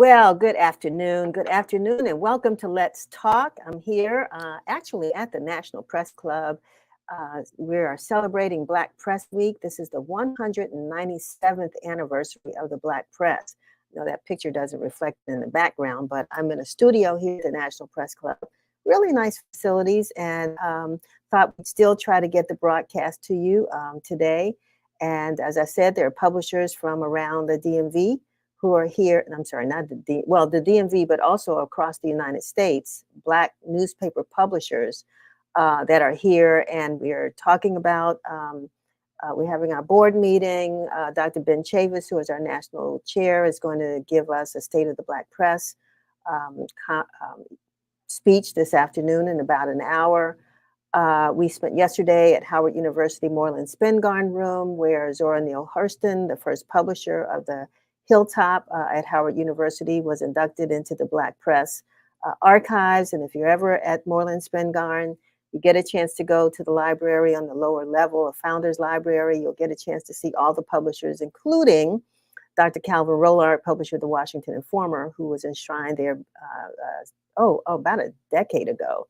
Well, good afternoon. Good afternoon, and welcome to Let's Talk. I'm here actually at the National Press Club. We are celebrating Black Press Week. This is the 197th anniversary of the Black Press. That picture doesn't reflect in the background, but I'm in a studio here at the National Press Club. Really nice facilities, and thought we'd still try to get the broadcast to you today. And as I said, there are publishers from around the DMV who are here, and I'm sorry, not the DMV, but also across the United States, Black newspaper publishers that are here, and we are talking about, we're having our board meeting. Dr. Ben Chavis, who is our national chair, is going to give us a State of the Black Press speech this afternoon in about an hour. We spent yesterday at Howard University Moreland Spingarn Room, where Zora Neale Hurston, the first publisher of the Hilltop at Howard University, was inducted into the Black Press archives. And if you're ever at Moreland Spingarn, you get a chance to go to the library on the lower level, a Founders Library. You'll get a chance to see all the publishers, including Dr. Calvin Rollard, publisher of the Washington Informer, who was enshrined there about a decade ago.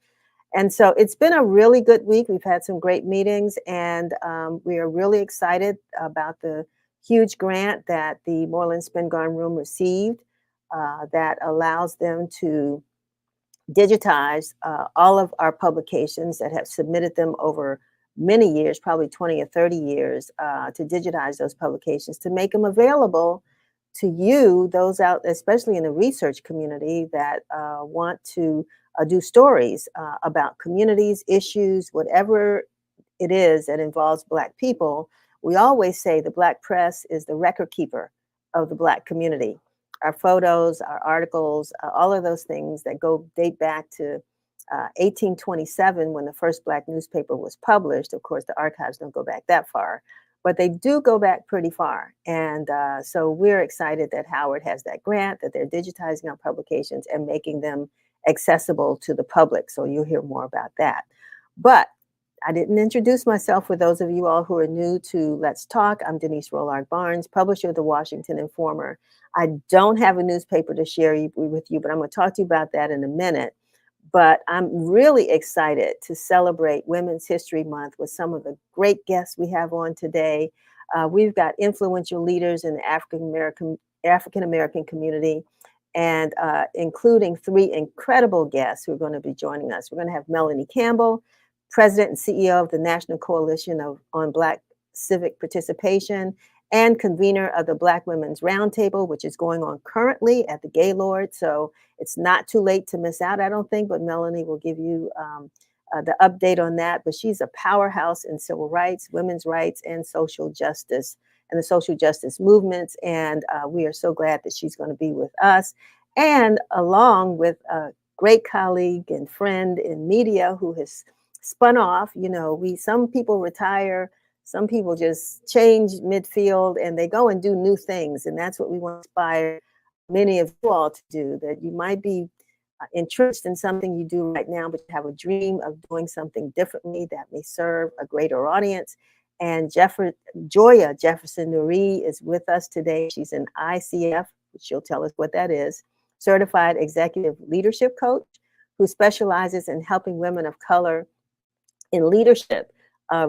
And so it's been a really good week. We've had some great meetings, and we are really excited about the huge grant that the Moreland Spingarn Room received that allows them to digitize all of our publications that have submitted them over many years, probably 20 or 30 years, to digitize those publications, to make them available to you, those out, especially in the research community, that want to do stories about communities, issues, whatever it is that involves Black people. We always say the Black press is the record keeper of the Black community. Our photos, our articles, all of those things that date back to 1827, when the first Black newspaper was published. Of course, the archives don't go back that far, but they do go back pretty far. And so we're excited that Howard has that grant, that they're digitizing our publications and making them accessible to the public. So you'll hear more about that. But I didn't introduce myself for those of you all who are new to Let's Talk. I'm Denise Rollard Barnes, publisher of the Washington Informer. I don't have a newspaper to share with you, but I'm going to talk to you about that in a minute. But I'm really excited to celebrate Women's History Month with some of the great guests we have on today. We've got influential leaders in the African American community, and including three incredible guests who are going to be joining us. We're going to have Melanie Campbell, President and CEO of the National Coalition on Black Civic Participation and convener of the Black Women's Roundtable, which is going on currently at the Gaylord. So it's not too late to miss out, I don't think, but Melanie will give you the update on that. But she's a powerhouse in civil rights, women's rights, and social justice, and the social justice movements. And we are so glad that she's going to be with us. And along with a great colleague and friend in media who has spun off. Some people retire, some people just change midfield and they go and do new things. And that's what we want to inspire many of you all to do, that you might be entrenched in something you do right now, but you have a dream of doing something differently that may serve a greater audience. And Joia Jefferson Nuri is with us today. She's an ICF, which she'll tell us what that is, certified executive leadership coach who specializes in helping women of color in leadership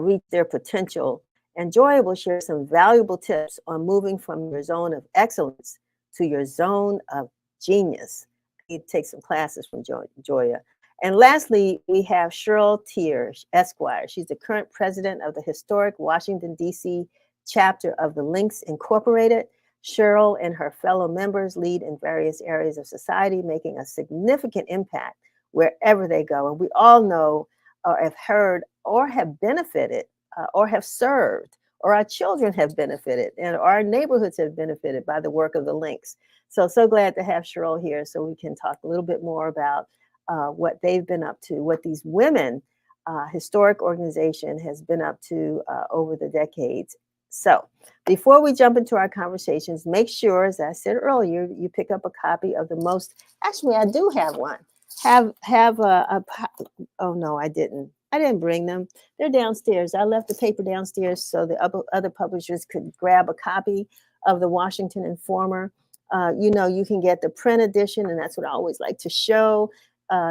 reach their potential. And Joia will share some valuable tips on moving from your zone of excellence to your zone of genius. You take some classes from Joia. And lastly, we have Cheryl Teare, Esquire. She's the current president of the historic Washington, D.C. chapter of the Links Incorporated. Cheryl and her fellow members lead in various areas of society, making a significant impact wherever they go. And we all know or have heard or have benefited or have served, or our children have benefited, and our neighborhoods have benefited by the work of the Links. So glad to have Cheryl here so we can talk a little bit more about what they've been up to, what these women historic organization has been up to over the decades. So before we jump into our conversations, make sure, as I said earlier, you pick up a copy of the most, actually, I do have one. Oh no, I didn't bring them. They're downstairs. I left the paper downstairs so the other publishers could grab a copy of the Washington Informer. You can get the print edition, and that's what I always like to show,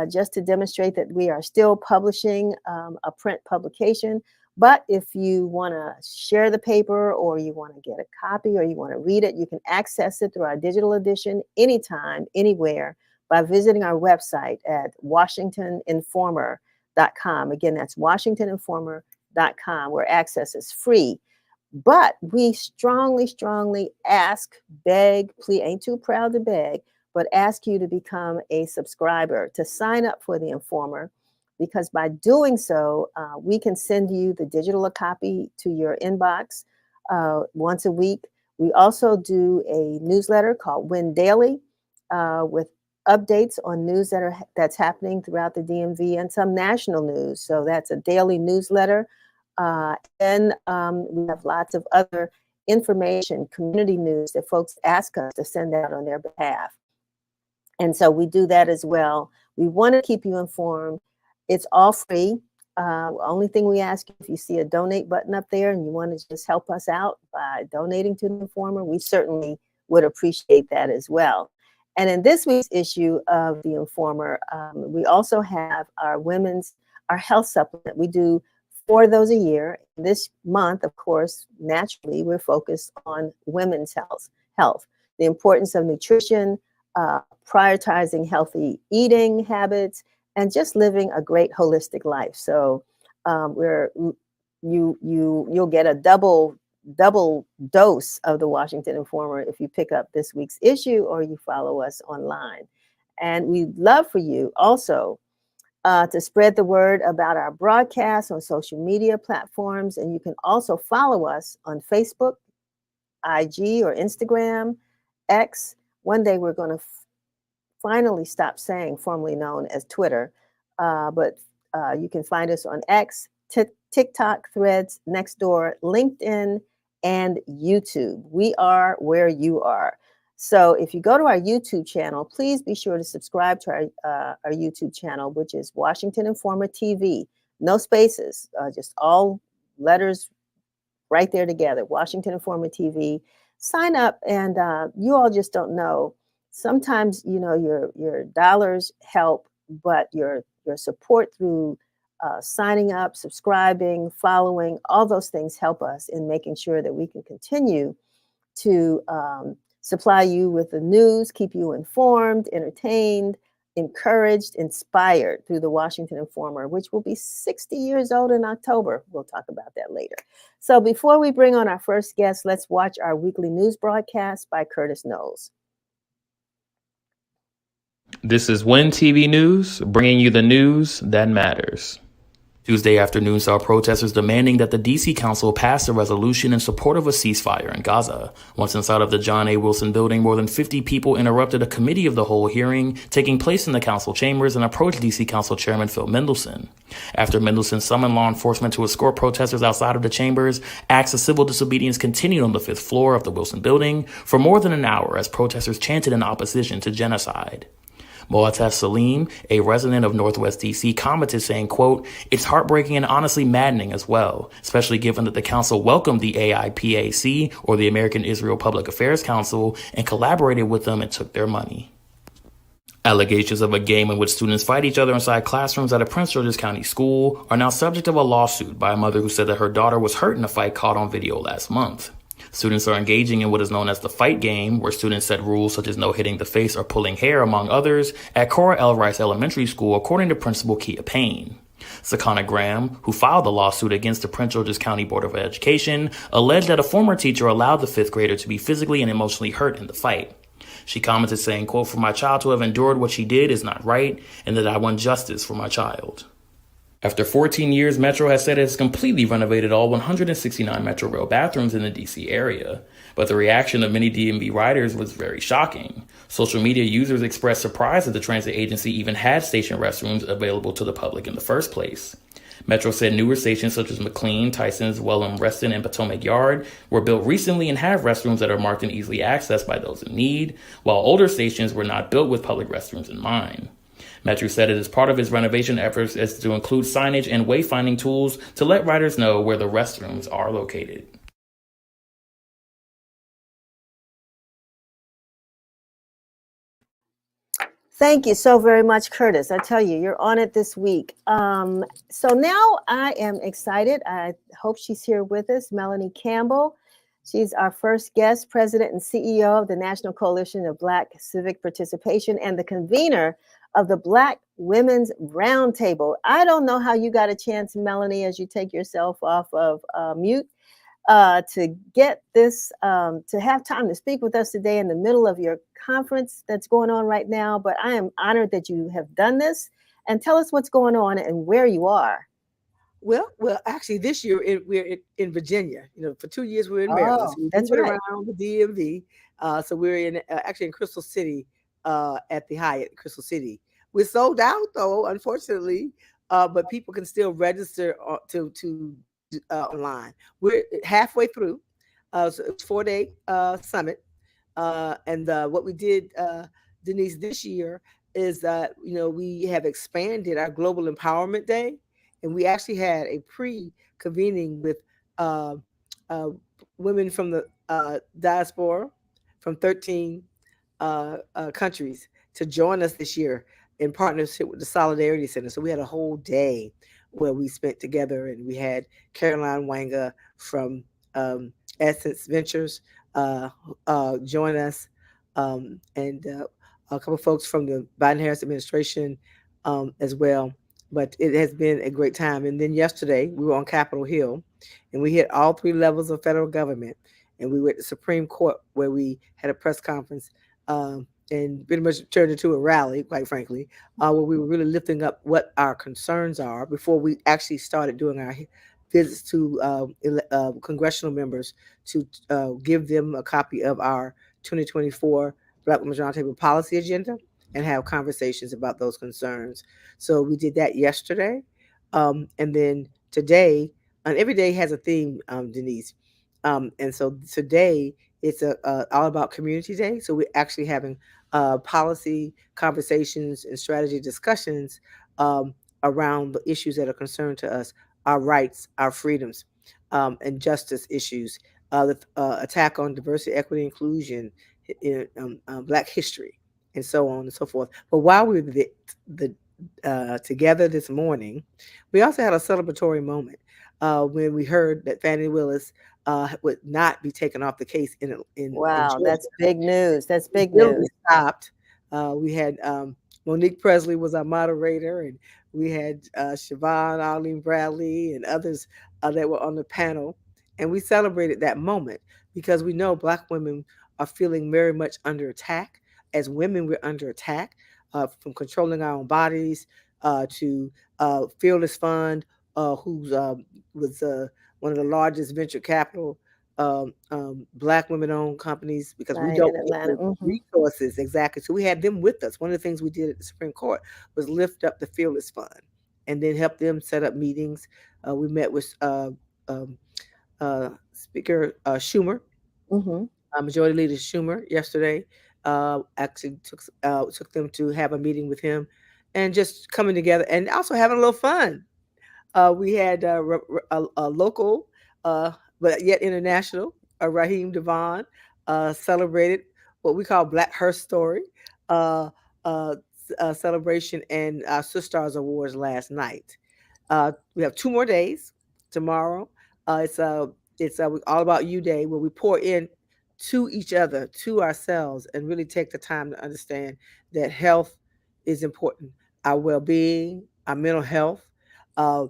just to demonstrate that we are still publishing a print publication. But if you want to share the paper, or you want to get a copy, or you want to read it, you can access it through our digital edition anytime, anywhere, by visiting our website at washingtoninformer.com. Again, that's washingtoninformer.com, where access is free. But we strongly, strongly ask, beg, please, ain't too proud to beg, but ask you to become a subscriber, to sign up for the Informer, because by doing so, we can send you the digital copy to your inbox once a week. We also do a newsletter called Win Daily, with updates on news that's happening throughout the DMV, and some national news. So that's a daily newsletter. And we have lots of other information, community news that folks ask us to send out on their behalf. And so we do that as well. We want to keep you informed. It's all free. Only thing we ask you, if you see a donate button up there and you want to just help us out by donating to the Informer, we certainly would appreciate that as well. And in this week's issue of the Informer, we also have our health supplement. We do 4 of those a year. This month, of course, naturally, we're focused on women's health, the importance of nutrition, prioritizing healthy eating habits, and just living a great holistic life. So you'll get a double dose of the Washington Informer if you pick up this week's issue or you follow us online. And we'd love for you also to spread the word about our broadcast on social media platforms. And you can also follow us on Facebook, IG, or Instagram, X. One day we're going to finally stop saying formerly known as Twitter, but you can find us on X, TikTok, Threads, Nextdoor, LinkedIn, and YouTube. We are where you are. So if you go to our YouTube channel, please be sure to subscribe to our YouTube channel, which is Washington Informer TV. No spaces, just all letters right there together, Washington Informer TV. Sign up, and you all just don't know. Sometimes, your dollars help, but your support through signing up, subscribing, following, all those things help us in making sure that we can continue to supply you with the news, keep you informed, entertained, encouraged, inspired through the Washington Informer, which will be 60 years old in October. We'll talk about that later. So before we bring on our first guest, let's watch our weekly news broadcast by Curtis Knowles. This is Win TV News, bringing you the news that matters. Tuesday afternoon saw protesters demanding that the D.C. Council pass a resolution in support of a ceasefire in Gaza. Once inside of the John A. Wilson building, more than 50 people interrupted a committee of the whole hearing taking place in the council chambers and approached D.C. Council Chairman Phil Mendelson. After Mendelson summoned law enforcement to escort protesters outside of the chambers, acts of civil disobedience continued on the 5th floor of the Wilson building for more than an hour as protesters chanted in opposition to genocide. Moataz Salim, a resident of Northwest D.C., commented saying, quote, "It's heartbreaking and honestly maddening as well, especially given that the council welcomed the AIPAC, or the American Israel Public Affairs Council, and collaborated with them and took their money." Allegations of a game in which students fight each other inside classrooms at a Prince George's County school are now subject of a lawsuit by a mother who said that her daughter was hurt in a fight caught on video last month. Students are engaging in what is known as the fight game, where students set rules such as no hitting the face or pulling hair, among others, at Cora L. Rice Elementary School, according to Principal Kia Payne. Sakana Graham, who filed the lawsuit against the Prince George's County Board of Education, alleged that a former teacher allowed the 5th grader to be physically and emotionally hurt in the fight. She commented saying, quote, "For my child to have endured what she did is not right, and that I want justice for my child." After 14 years, Metro has said it has completely renovated all 169 Metro Rail bathrooms in the D.C. area. But the reaction of many DMV riders was very shocking. Social media users expressed surprise that the transit agency even had station restrooms available to the public in the first place. Metro said newer stations such as McLean, Tysons, Wellham, Reston, and Potomac Yard were built recently and have restrooms that are marked and easily accessed by those in need, while older stations were not built with public restrooms in mind. Metro said it is part of its renovation efforts is to include signage and wayfinding tools to let riders know where the restrooms are located. Thank you so very much, Curtis. I tell you, you're on it this week. So now I am excited. I hope she's here with us, Melanie Campbell. She's our first guest, president and CEO of the National Coalition of Black Civic Participation and the convener of the Black Women's Roundtable. I don't know how you got a chance, Melanie, as you take yourself off of mute, to get this, to have time to speak with us today in the middle of your conference that's going on right now. But I am honored that you have done this, and tell us what's going on and where you are. Well, actually, this year we're in Virginia. For 2 years we were in Maryland, Oh, so we that's moved right. around the DMV. So we're actually in Crystal City, at the Hyatt Crystal City. We're sold out though, unfortunately, but people can still register to online. We're halfway through. So it's 4-day summit, and what we did, Denise, this year is that we have expanded our Global Empowerment Day, and we actually had a pre-convening with uh, uh, women from the diaspora from 13 countries to join us this year in partnership with the Solidarity Center. So we had a whole day where we spent together, and we had Caroline Wanga from Essence Ventures join us, and a couple of folks from the Biden-Harris administration as well. But it has been a great time. And then yesterday we were on Capitol Hill, and we hit all 3 levels of federal government, and we were at the Supreme Court where we had a press conference, and pretty much turned into a rally, quite frankly, where we were really lifting up what our concerns are before we actually started doing our visits to congressional members to give them a copy of our 2024 Black Women's Roundtable policy agenda and have conversations about those concerns. So we did that yesterday. And then today, and every day has a theme, Denise. And so today it's all about Community Day. So we're actually having policy conversations and strategy discussions around the issues that are concerned to us, our rights, our freedoms, and justice issues, the attack on diversity, equity, inclusion, Black history, and so on and so forth. But while we were together this morning, we also had a celebratory moment when we heard that Fannie Willis would not be taken off the case in Wow, Georgia. that's big news. That's big Really news. stopped. We had Monique Presley was our moderator, and we had Siobhan, Arlene Bradley, and others that were on the panel. And we celebrated that moment because we know Black women are feeling very much under attack. As women, we're under attack from controlling our own bodies to Fearless Fund, who was one of the largest venture capital Black women-owned companies, because we Right, don't in get Atlanta. the resources exactly. So we had them with us. One of the things we did at the Supreme Court was lift up the Fearless Fund, and then help them set up meetings. We met with um, Speaker Schumer, Mm-hmm. Majority Leader Schumer, yesterday. Actually took them to have a meeting with him, and just coming together and also having a little fun. We had a local, but yet international, Raheem Devon, celebrated what we call Black Her Story uh, celebration and Sistars Awards last night. We have 2 more days tomorrow. It's all about you day, where we pour in to each other, to ourselves, and really take the time to understand that health is important. Our well-being, our mental health, uh,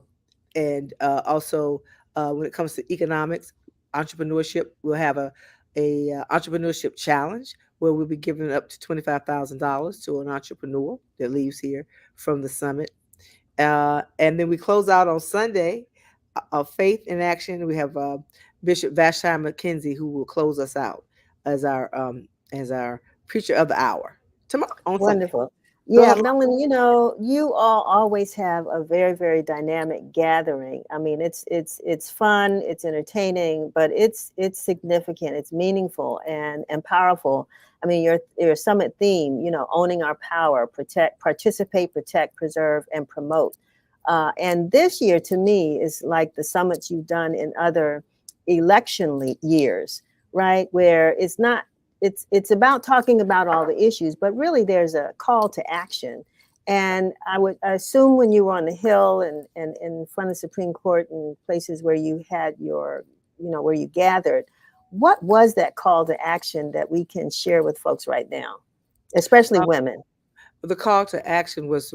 and also when it comes to economics, entrepreneurship, we'll have a entrepreneurship challenge where we'll be giving up to $25,000 to an entrepreneur that leaves here from the summit. And then we close out on Sunday of Faith in Action. We have Bishop Vashti McKenzie, who will close us out as our preacher of the hour tomorrow on Sunday. Wonderful. So Yeah, Melanie, you all always have a very, very dynamic gathering. I mean, it's fun, it's entertaining, but it's significant, it's meaningful and powerful. I mean, your summit theme, owning our power, participate, protect, preserve, and promote. And this year, to me, is like the summits you've done in other election years, right? Where it's it's about talking about all the issues, but really there's a call to action. And I would assume when you were on the Hill and in front of the Supreme Court and places where you had your, where you gathered, what was that call to action that we can share with folks right now, especially women? The call to action was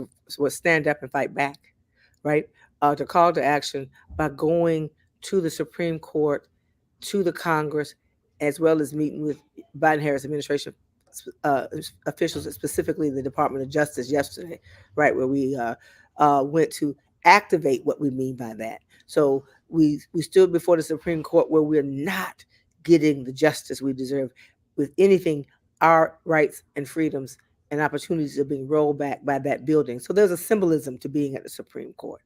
stand up and fight back, right? The call to action by going to the Supreme Court, to the Congress, as well as meeting with Biden-Harris administration officials, specifically the Department of Justice yesterday, right, where we went to activate what we mean by that. So we stood before the Supreme Court where we're not getting the justice we deserve with anything. Our rights and freedoms and opportunities are being rolled back by that building. So there's a symbolism to being at the Supreme Court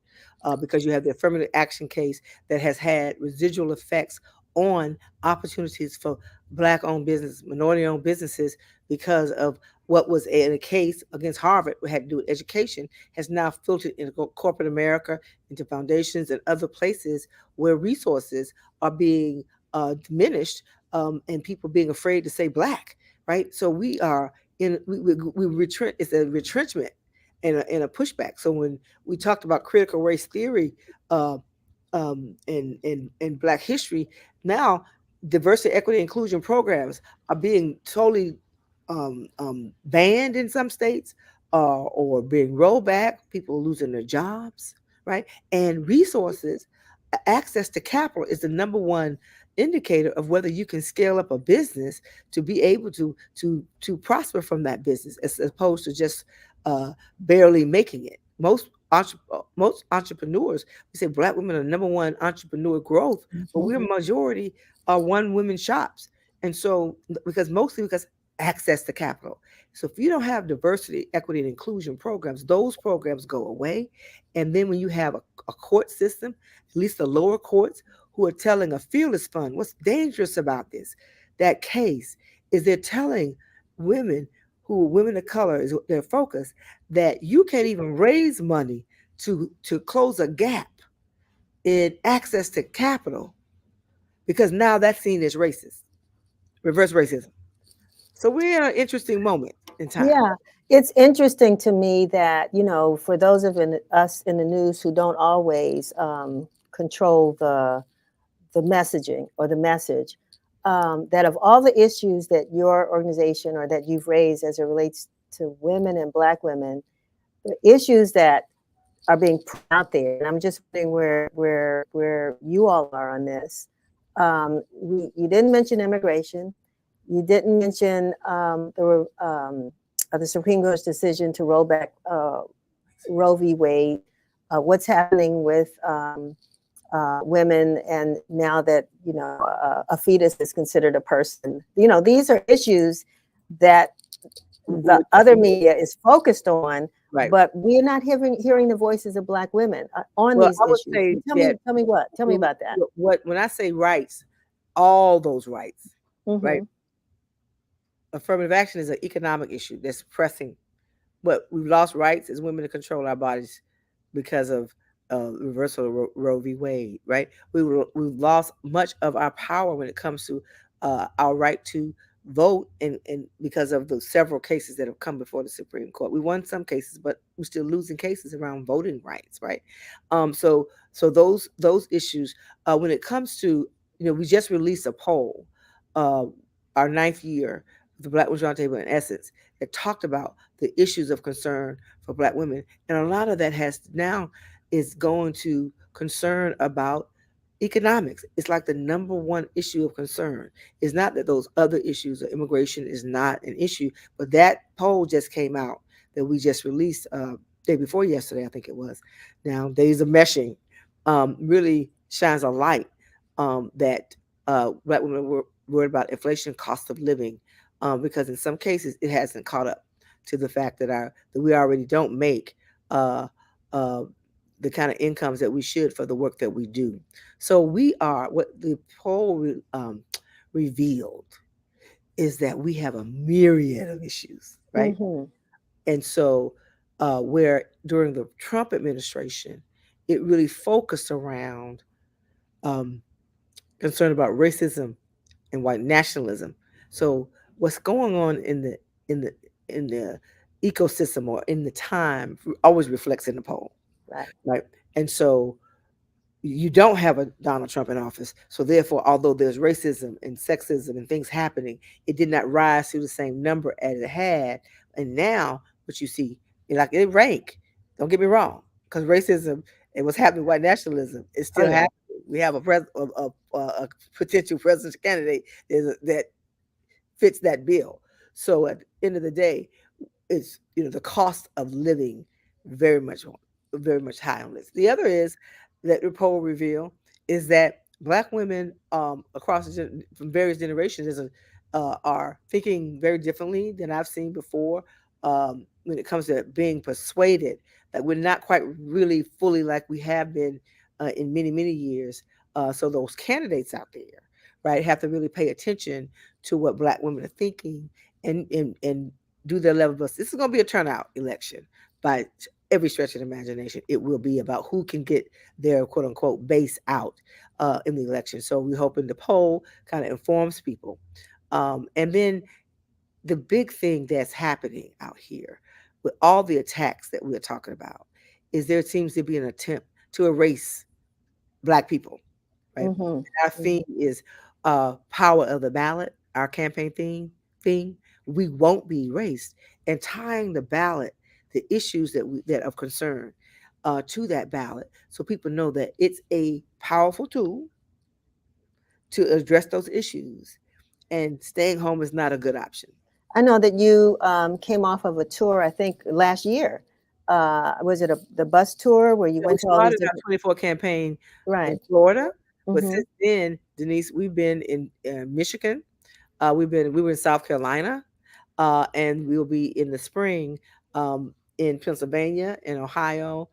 because you have the affirmative action case that has had residual effects on opportunities for Black-owned business, minority-owned businesses, because of what was a case against Harvard, what had to do with education, has now filtered into corporate America, into foundations and other places where resources are being diminished, and people being afraid to say Black, right? So we are we retrench. It's a retrenchment and a pushback. So when we talked about critical race theory in Black history, now diversity, equity, inclusion programs are being totally banned in some states, or being rolled back. People losing their jobs, right? And resources, access to capital is the number one indicator of whether you can scale up a business to be able to prosper from that business, as opposed to just barely making it. Most entrepreneurs, we say Black women are number one entrepreneur growth, but we're majority are one women shops. And so mostly because access to capital. So if you don't have diversity, equity, and inclusion programs, those programs go away. And then when you have a court system, at least the lower courts, who are telling a fearless fund, what's dangerous about that case is they're telling women of color is their focus, that you can't even raise money to close a gap in access to capital, because now that's seen as racist, reverse racism. So we're in an interesting moment in time. Yeah, it's interesting to me that, for those of us in the news who don't always control the messaging or the message, that of all the issues that your organization or that you've raised as it relates to women and Black women, the issues that are being put out there, and I'm just wondering where you all are on this. You didn't mention immigration. You didn't mention the Supreme Court's decision to roll back Roe v. Wade. What's happening with women, and now that a fetus is considered a person? These are issues that the other media is focused on, right? But we're not hearing the voices of Black women on these issues. Tell me about that. When I say rights, all those rights, right? Affirmative action is an economic issue that's pressing. But we've lost rights as women to control our bodies because of reversal of Roe v. Wade, right? We've lost much of our power when it comes to our right to vote, and because of the several cases that have come before the Supreme Court. We won some cases, but we're still losing cases around voting rights, right? So those issues, when it comes to, we just released a poll, our 9th year, the Black Women's Roundtable, in essence, that talked about the issues of concern for Black women. And a lot of that is going to concern about economics. It's like the number one issue of concern. It's not that those other issues of immigration is not an issue, but that poll just came out that we just released day before yesterday, I think it was. Now, Days of Meshing really shines a light that Black women were worried about inflation, cost of living, because in some cases it hasn't caught up to the fact that we already don't make the kind of incomes that we should for the work that we do. So what the poll revealed is that we have a myriad of issues, right? And so where during the Trump administration, it really focused around concern about racism and white nationalism. So what's going on in the ecosystem or in the time always reflects in the poll, Right. right? And so you don't have a Donald Trump in office. So therefore, although there's racism and sexism and things happening, it did not rise to the same number as it had. And now what you see, like it rank, don't get me wrong, because racism and what's happening, white nationalism is Oh still yeah. happening. We have a potential presidential candidate that fits that bill. So at the end of the day, it's the cost of living very much high on this. The other is that the poll reveal is that Black women across from various generations are thinking very differently than I've seen before when it comes to being persuaded that we're not quite really fully like we have been in many years. So those candidates out there, right, have to really pay attention to what Black women are thinking and do their level best. This is going to be a turnout election by every stretch of the imagination. It will be about who can get their quote unquote base out in the election. So we're hoping the poll kind of informs people. And then the big thing that's happening out here with all the attacks that we're talking about is there seems to be an attempt to erase Black people, right? Mm-hmm. Our theme is power of the ballot, our campaign theme. We won't be erased, and tying the ballot, the issues that of concern to that ballot, so people know that it's a powerful tool to address those issues, and staying home is not a good option. I know that you came off of a tour, I think last year. Was it the bus tour where you So we went to all these started our different? 24 campaign in Right. Florida, but Mm-hmm. since then, Denise, we've been in Michigan. We were in South Carolina, and we'll be in the spring in Pennsylvania, in Ohio,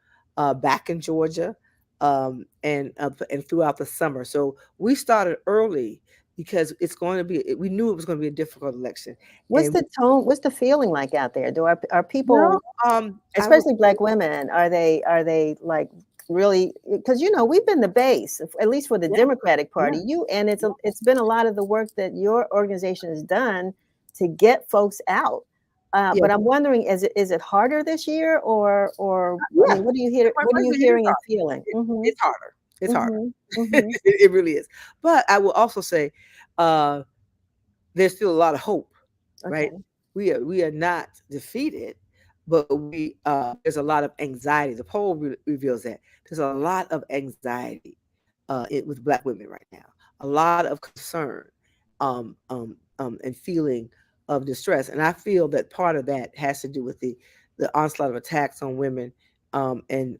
back in Georgia, and throughout the summer. So we started early because it's going to be. We knew it was going to be a difficult election, What's and the tone? What's the feeling like out there? Are well, people, I would especially Black women, are they like really? Because we've been the base, at least for the yeah, Democratic yeah, Party. And yeah, it's been a lot of the work that your organization has done to get folks out. yeah, But I'm wondering, is it harder this year, or I yeah. mean, what do you hear? Quite What are you frankly, it is hearing and hard. feeling? Mm-hmm. It's harder. It's harder. Mm-hmm. Mm-hmm. It really is. But I will also say, uh, there's still a lot of hope, right? Okay. We are not defeated, but there's a lot of anxiety. The poll reveals that there's a lot of anxiety with Black women right now. A lot of concern, and feeling of distress. And I feel that part of that has to do with the onslaught of attacks on women, and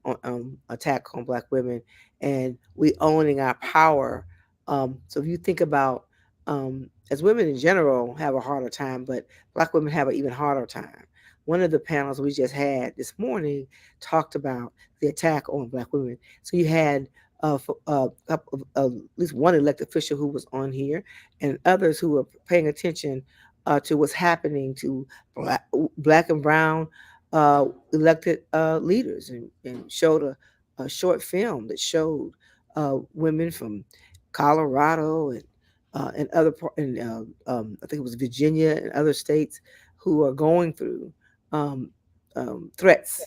attack on Black women, and we owning our power. So if you think about as women in general have a harder time, but Black women have an even harder time. One of the panels we just had this morning talked about the attack on Black women. So you had at least one elected official who was on here, and others who were paying attention to what's happening to black and brown elected leaders, and showed a short film that showed women from Colorado and other and I think it was Virginia and other states who are going through um, threats,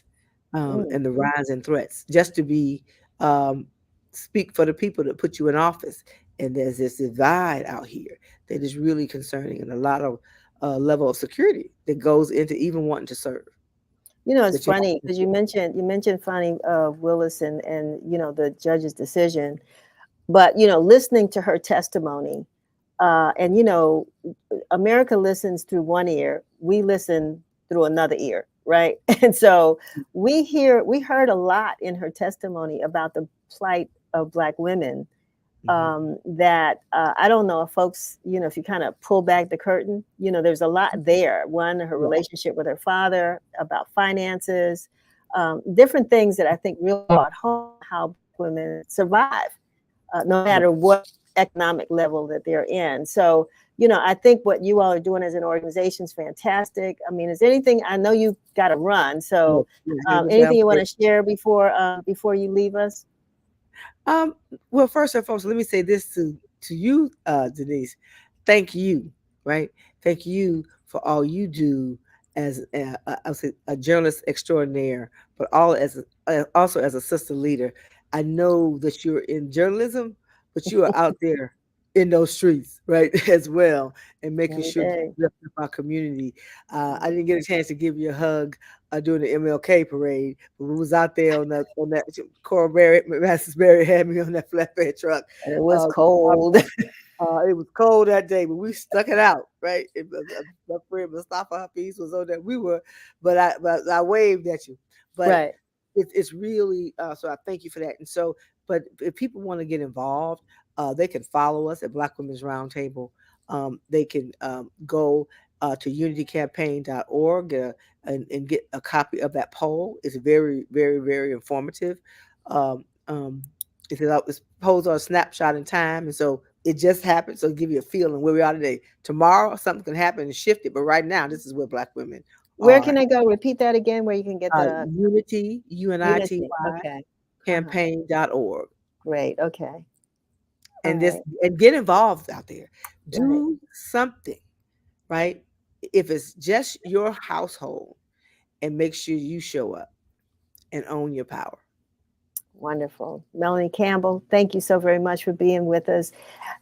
Mm. and the rise in threats just to be um, speak for the people that put you in office. And there's this divide out here that is really concerning, and a lot of level of security that goes into even wanting to serve. It's That you have funny because you mentioned Fannie Willis and the judge's decision, but listening to her testimony, and America listens through one ear, we listen through another ear, right? And so we heard a lot in her testimony about the plight of Black women, Mhm. that I don't know if folks, if you kind of pull back the curtain, there's a lot there. One, her Yeah. relationship with her father, about finances, different things that I think really brought home how women survive, no Right. matter what economic level that they're in. So, I think what you all are doing as an organization is fantastic. I mean, is there anything, I know you've got to run. So, Yeah, here's a bell anything you want break. to share before you leave us? Um, well, first and foremost, let me say this to you, Denise. Thank you, right? Thank you for all you do as I would say a journalist extraordinaire, but also as a sister leader. I know that you're in journalism, but you are out there in those streets, right, as well, and making Every sure that day. we lift up our community. I Mhm. didn't get a chance to give you a hug during the MLK parade, but we was out there on that. Cora Barrett, Masters Barrett had me on that flatbed truck. And it was Uh, cold. it was cold that day, but we stuck it out, right? My friend Mustafa Hafiz was on that. But I waved at you. But Right. it's really so I thank you for that. And so, but if people want to get involved, they can follow us at Black Women's Roundtable. They can go to unitycampaign.org and get a copy of that poll. It's very, very, very informative. Um, um, it's posed on a snapshot in time, and so it just happened. So give you a feeling where we are today. Tomorrow, something can happen and shift it, but right now, this is where Black women Where are. can I go? Repeat that again, where you can get the Unity, UNITY, Unity. Okay. Uh-huh. campaign.org. Great. Okay. All And right. get involved out there. Right. Do something, right? If it's just your household, and make sure you show up and own your power. Wonderful. Melanie Campbell, thank you so very much for being with us.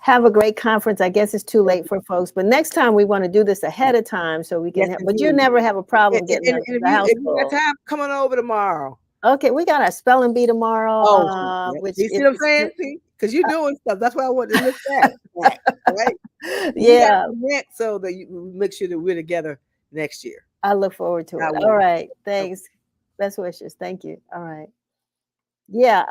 Have a great conference. I guess it's too late for folks, but next time we want to do this ahead of time so we can Yes, have, but you indeed. never have a And, problem getting and if the house you got full. time, come on over tomorrow. Okay, we got our spelling bee tomorrow, Oh, yeah. which You see if what I'm it's, saying? Because you're doing stuff. That's why I wanted to look back. Right? We got yeah, to connect so that you make sure that we're together next year. I look forward to it. God All willing. right. Thanks. Best wishes. Thank you. All right. Yeah,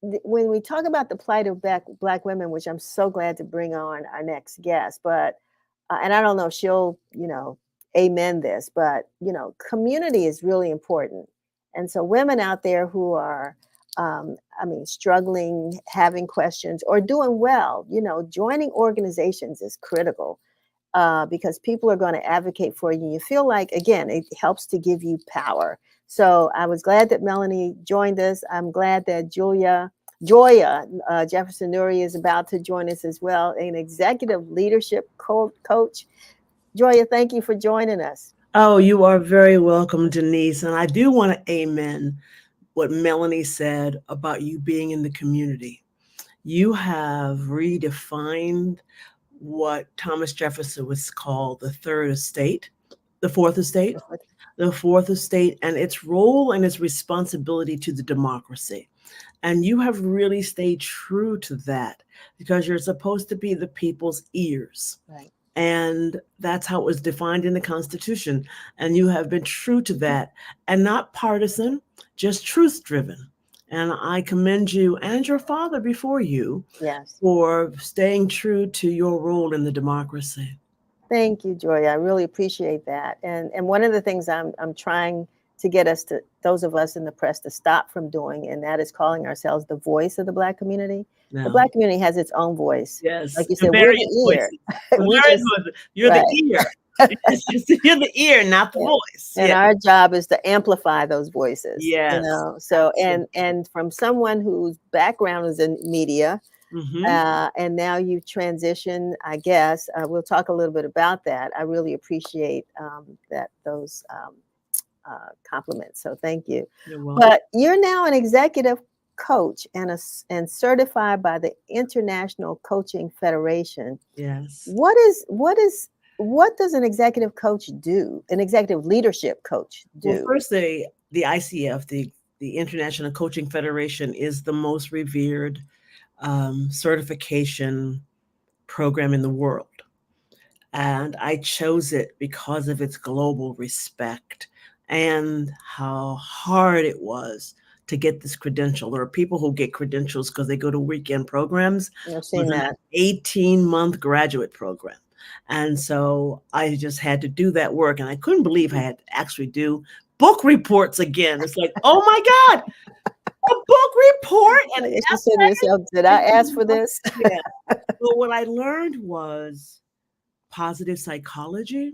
when we talk about the plight of black women, which I'm so glad to bring on our next guest, but and I don't know if she'll, amen this, but community is really important. And so women out there who are, struggling, having questions, or doing well, joining organizations is critical because people are going to advocate for you. You feel like, again, it helps to give you power. So I was glad that Melanie joined us. I'm glad that Joia Jefferson Nuri is about to join us as well, an executive leadership coach. Joia, thank you for joining us. Oh, you are very welcome, Denise. And I do want to amen what Melanie said about you being in the community. You have redefined what Thomas Jefferson was called the third estate, the fourth estate, and its role and its responsibility to the democracy. And you have really stayed true to that because you're supposed to be the people's ears. Right. And that's how it was defined in the Constitution. And you have been true to that and not partisan, just truth driven. And I commend you and your father before you Yes. for staying true to your role in the democracy. Thank you, Joya. I really appreciate that. And one of the things I'm trying to get those of us in the press to stop from doing, and that is calling ourselves the voice of the Black community. No. The Black community has its own voice. Yes. Like you said, we're the ear. You're right. the ear. You're the ear, not the voice. And our job is to amplify those voices. Yes. So and from someone whose background is in media, and now you've transitioned, I guess. We'll talk a little bit about that. I really appreciate those compliments. So thank you. You're welcome. But you're now an executive coach and certified by the International Coaching Federation. Yes. What does an executive coach do? An executive leadership coach do? Well, first, the ICF, the International Coaching Federation, is the most revered certification program in the world. And I chose it because of its global respect and how hard it was to get this credential. There are people who get credentials because they go to weekend programs. I've seen that. 18-month graduate program. And so I just had to do that work. And I couldn't believe I had to actually do book reports again. It's like, oh my God, a book report. And you said to yourself, did I ask for this? Yeah. But what I learned was positive psychology.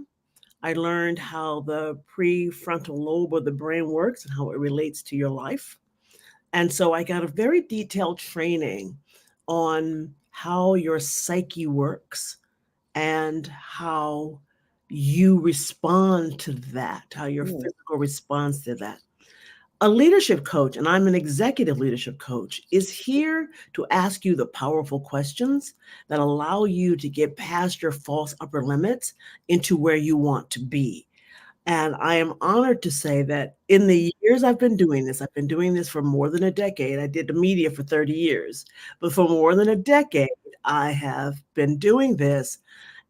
I learned how the prefrontal lobe of the brain works and how it relates to your life. And so I got a very detailed training on how your psyche works and how you respond to that, how your Mm. physical responds to that. A leadership coach, and I'm an executive leadership coach, is here to ask you the powerful questions that allow you to get past your false upper limits into where you want to be. And I am honored to say that in the years I've been doing this for more than a decade. I did the media for 30 years, but for more than a decade, I have been doing this.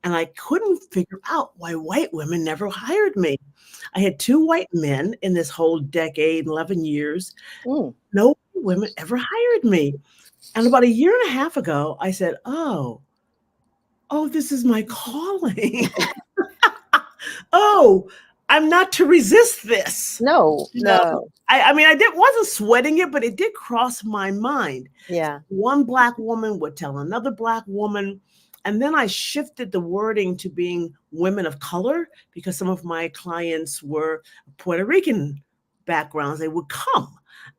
And I couldn't figure out why white women never hired me. I had 2 white men in this whole decade, 11 years. Mm. No women ever hired me. And about a year and a half ago, I said, oh, this is my calling. Oh, I'm not to resist this. No, You know, no. I mean, wasn't sweating it, but it did cross my mind. Yeah. One Black woman would tell another Black woman. And then I shifted the wording to being women of color because some of my clients were Puerto Rican backgrounds. They would come.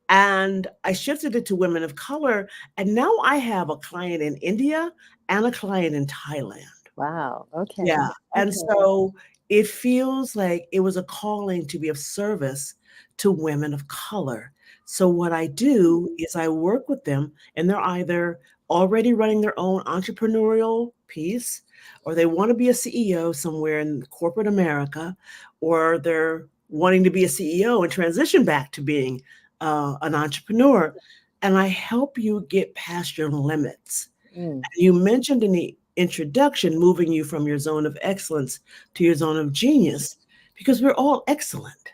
And I shifted it to women of color. And now I have a client in India and a client in Thailand. Wow. Okay. Yeah. And Okay. so it feels like it was a calling to be of service to women of color. So what I do is I work with them, and they're either already running their own entrepreneurial piece, or they want to be a CEO somewhere in corporate America, or they're wanting to be a CEO and transition back to being an entrepreneur. And I help you get past your limits. Mm. You mentioned in the introduction moving you from your zone of excellence to your zone of genius, because we're all excellent.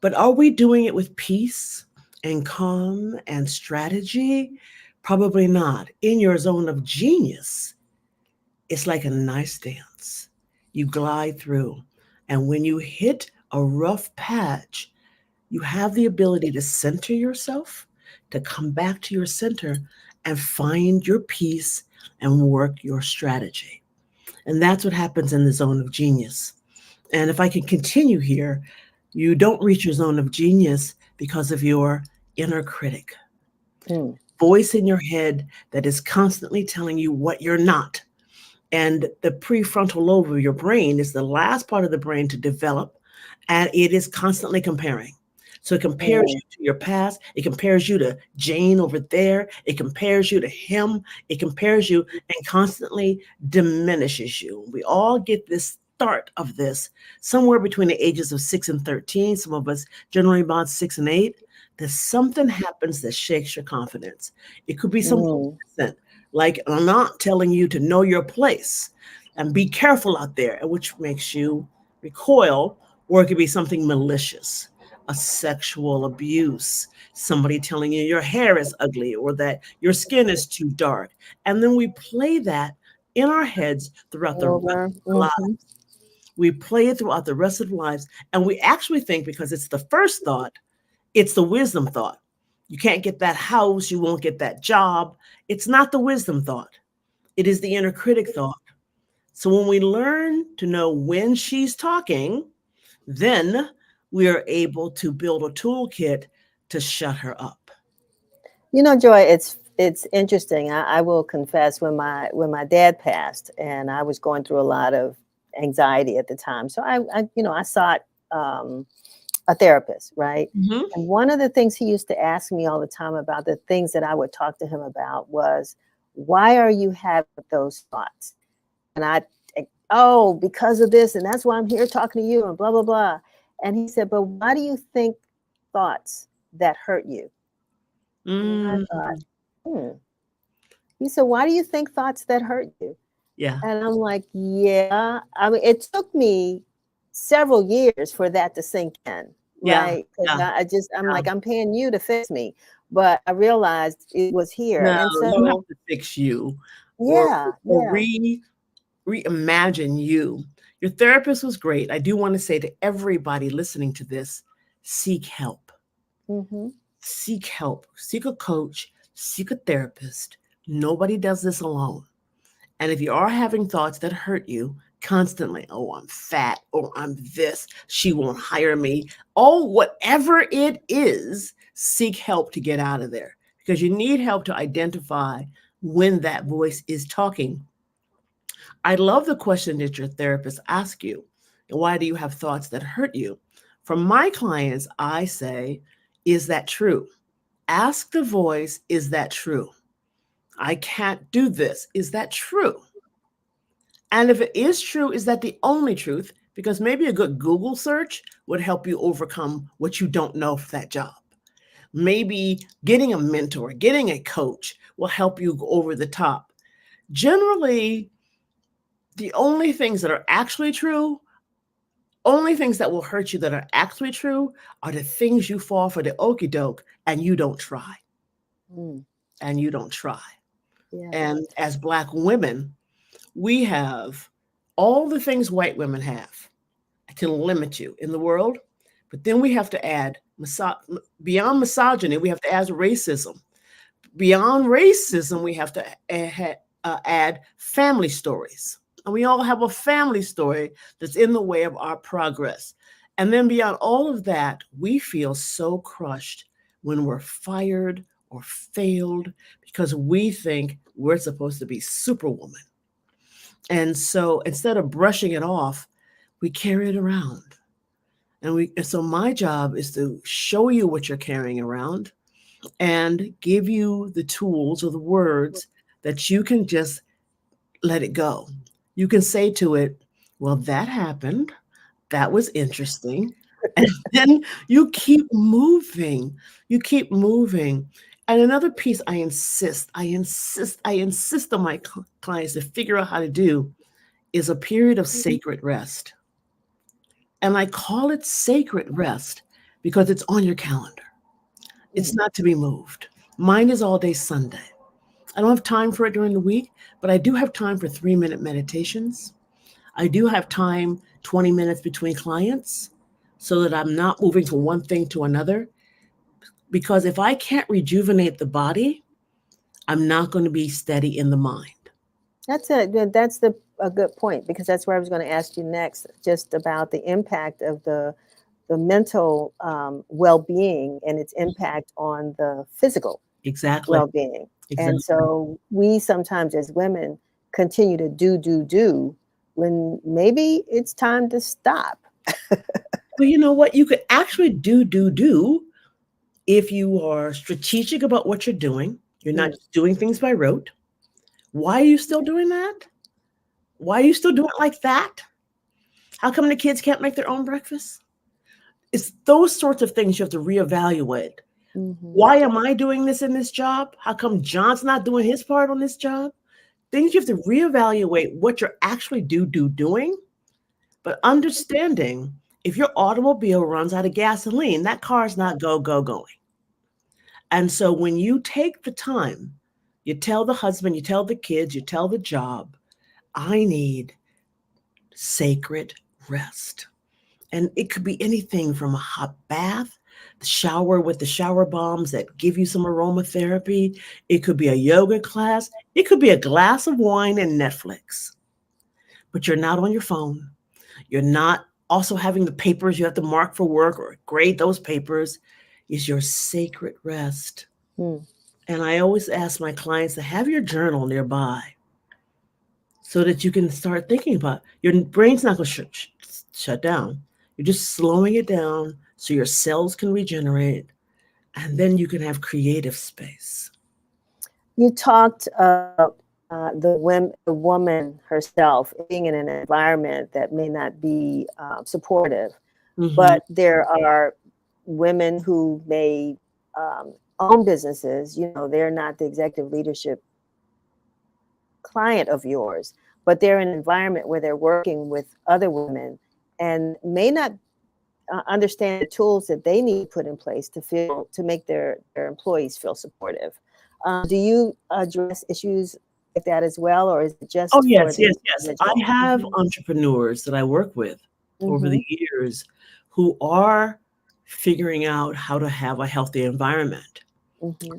But are we doing it with peace and calm and strategy? Probably not. In your zone of genius, it's like a nice dance. You glide through. And when you hit a rough patch, you have the ability to center yourself, to come back to your center and find your peace and work your strategy. And that's what happens in the zone of genius. And if I can continue here, you don't reach your zone of genius because of your inner critic. Mm. Voice in your head that is constantly telling you what you're not. And the prefrontal lobe of your brain is the last part of the brain to develop, and it is constantly comparing. So it compares you to your past. It compares you to Jane over there. It compares you to him. It compares you and constantly diminishes you. We all get this start of this somewhere between the ages of 6 and 13. Some of us generally about 6 and 8. There's something happens that shakes your confidence. It could be something innocent, like I'm not telling you to know your place and be careful out there, which makes you recoil, or it could be something malicious, a sexual abuse, somebody telling you your hair is ugly or that your skin is too dark. And then we play that in our heads throughout the rest of our lives. We play it throughout the rest of our lives. And we actually think because it's the first thought, it's the wisdom thought. You can't get that house, you won't get that job. It's not the wisdom thought. It is the inner critic thought. So when we learn to know when she's talking, then we are able to build a toolkit to shut her up. You know, Joy, it's interesting. I will confess, when my dad passed, and I was going through a lot of anxiety at the time, so I sought a therapist, right? Mm-hmm. And one of the things he used to ask me all the time about, the things that I would talk to him about, was, why are you having those thoughts? And because of this, and that's why I'm here talking to you, and blah, blah, blah. And he said, but why do you think thoughts that hurt you? And I thought, He said, why do you think thoughts that hurt you? Yeah. And I'm like, yeah. I mean, it took me several years for that to sink in, right? Because I'm like, I'm paying you to fix me. But I realized it was here. No, and so you have to fix you. Yeah. Or reimagine you. Your therapist was great. I do want to say to everybody listening to this, seek help. Mm-hmm. Seek help. Seek a coach. Seek a therapist. Nobody does this alone. And if you are having thoughts that hurt you constantly, oh, I'm fat, or I'm this, she won't hire me, oh, whatever it is, seek help to get out of there, because you need help to identify when that voice is talking. I love the question that your therapist asks you. Why do you have thoughts that hurt you? For my clients, I say, is that true? Ask the voice, is that true? I can't do this. Is that true? And if it is true, is that the only truth? Because maybe a good Google search would help you overcome what you don't know for that job. Maybe getting a mentor, getting a coach will help you go over the top. Generally, the only things that are actually true, only things that will hurt you that are actually true are the things you fall for the okie doke and you don't try. Mm. And you don't try. Yeah. And as Black women, we have all the things white women have to limit you in the world. But then we have to add, beyond misogyny, we have to add racism. Beyond racism, we have to add family stories. And we all have a family story that's in the way of our progress. And then beyond all of that, we feel so crushed when we're fired or failed because we think we're supposed to be superwoman. And so instead of brushing it off, we carry it around. And so my job is to show you what you're carrying around and give you the tools or the words that you can just let it go. You can say to it, well, that happened. That was interesting. And then you keep moving. You keep moving. And another piece I insist on my clients to figure out how to do is a period of sacred rest. And I call it sacred rest because it's on your calendar. It's not to be moved. Mine is all day Sunday. I don't have time for it during the week, but I do have time for 3-minute meditations. I do have time, 20 minutes between clients, so that I'm not moving from one thing to another. Because if I can't rejuvenate the body, I'm not going to be steady in the mind. That's a good point, because that's where I was going to ask you next, just about the impact of the mental well-being and its impact on the physical well-being. Exactly. And so we sometimes as women continue to do when maybe it's time to stop. Well, you know what? You could actually do if you are strategic about what you're doing. You're not just doing things by rote. Why are you still doing that? Why are you still doing it like that? How come the kids can't make their own breakfast? It's those sorts of things you have to reevaluate. Why am I doing this in this job? How come John's not doing his part on this job? Things you have to reevaluate what you're actually doing, but understanding if your automobile runs out of gasoline, that car is not going. And so when you take the time, you tell the husband, you tell the kids, you tell the job, I need sacred rest. And it could be anything from a hot bath, the shower with the shower bombs that give you some aromatherapy. It could be a yoga class. It could be a glass of wine and Netflix. But you're not on your phone. You're not also having the papers you have to mark for work or grade those papers. Is your sacred rest. And I always ask my clients to have your journal nearby so that you can start thinking about it. Your brain's not going to shut down. You're just slowing it down so your cells can regenerate, and then you can have creative space. You talked about the woman herself being in an environment that may not be supportive, but there are women who may own businesses. You know, they're not the executive leadership client of yours, but they're in an environment where they're working with other women and may not understand the tools that they need to put in place to make their employees feel supportive. Do you address issues like that as well, or is it just? Oh, yes. I have entrepreneurs that I work with over the years who are figuring out how to have a healthy environment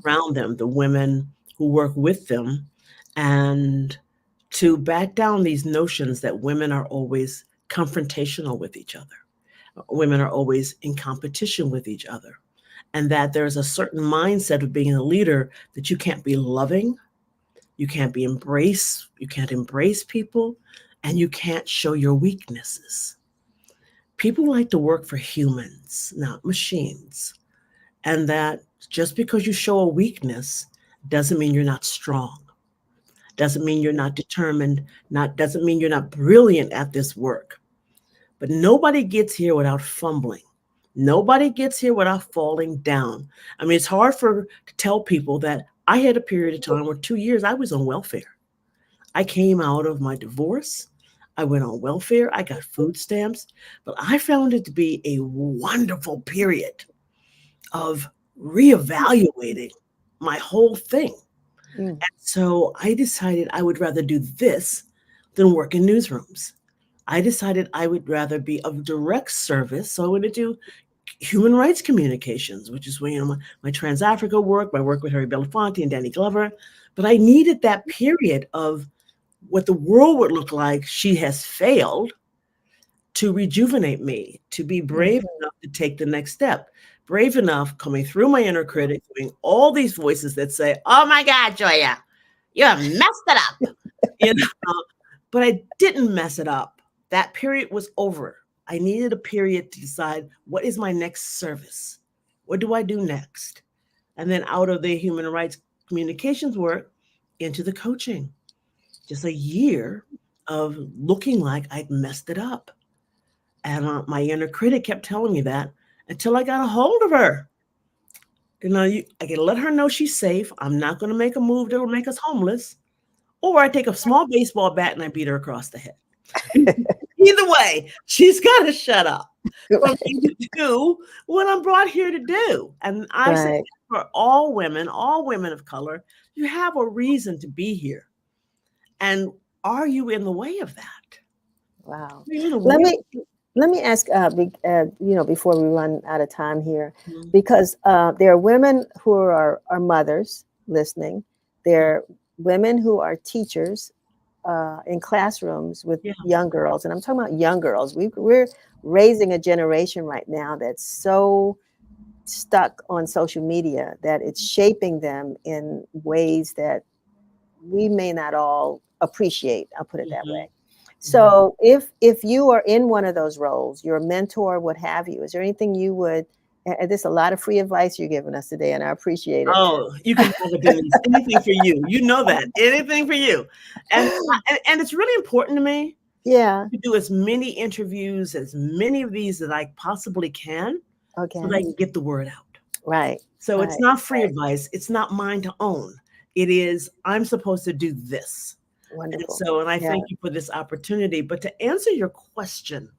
around them, the women who work with them, and to back down these notions that women are always confrontational with each other. Women are always in competition with each other, and that there's a certain mindset of being a leader that you can't be loving, You can't embrace people, and you can't show your weaknesses. People like to work for humans, not machines. And that just because you show a weakness doesn't mean you're not strong. Doesn't mean you're not determined, doesn't mean you're not brilliant at this work. But nobody gets here without fumbling. Nobody gets here without falling down. I mean, it's hard to tell people that I had a period of time where 2 years I was on welfare. I came out of my divorce. I went on welfare. I got food stamps, but I found it to be a wonderful period of reevaluating my whole thing. And so I decided I would rather do this than work in newsrooms. I decided I would rather be of direct service. So I wanted to do human rights communications, which is when, my Trans-Africa work, my work with Harry Belafonte and Danny Glover. But I needed that period of what the world would look like she has failed to rejuvenate me, to be brave enough to take the next step. Brave enough coming through my inner critic, doing all these voices that say, oh my God, Joia, you have messed it up. But I didn't mess it up. That period was over. I needed a period to decide, what is my next service? What do I do next? And then out of the human rights communications work into the coaching. Just a year of looking like I'd messed it up. And my inner critic kept telling me that until I got a hold of her. I can let her know she's safe. I'm not going to make a move that'll make us homeless. Or I take a small baseball bat and I beat her across the head. Either way, she's got to shut up for me to do what I'm brought here to do. And I say for all women of color, you have a reason to be here. And are you in the way of that? Wow. Let me ask, before we run out of time here, because there are women who are mothers listening. There are women who are teachers in classrooms with young girls. And I'm talking about young girls. We're raising a generation right now that's so stuck on social media that it's shaping them in ways that we may not all appreciate. I'll put it that way. So if you are in one of those roles, you're a mentor, what have you, is there anything you would, and there's a lot of free advice you're giving us today, and I appreciate it. Oh, you can have it, Denise. Anything for you. You know that. Anything for you. And it's really important to me. Yeah. To do as many interviews, as many of these that I possibly can, so that I can get the word out. Right. So it's not free advice. It's not mine to own. It is, I'm supposed to do this. Wonderful. And I thank you for this opportunity. But to answer your question,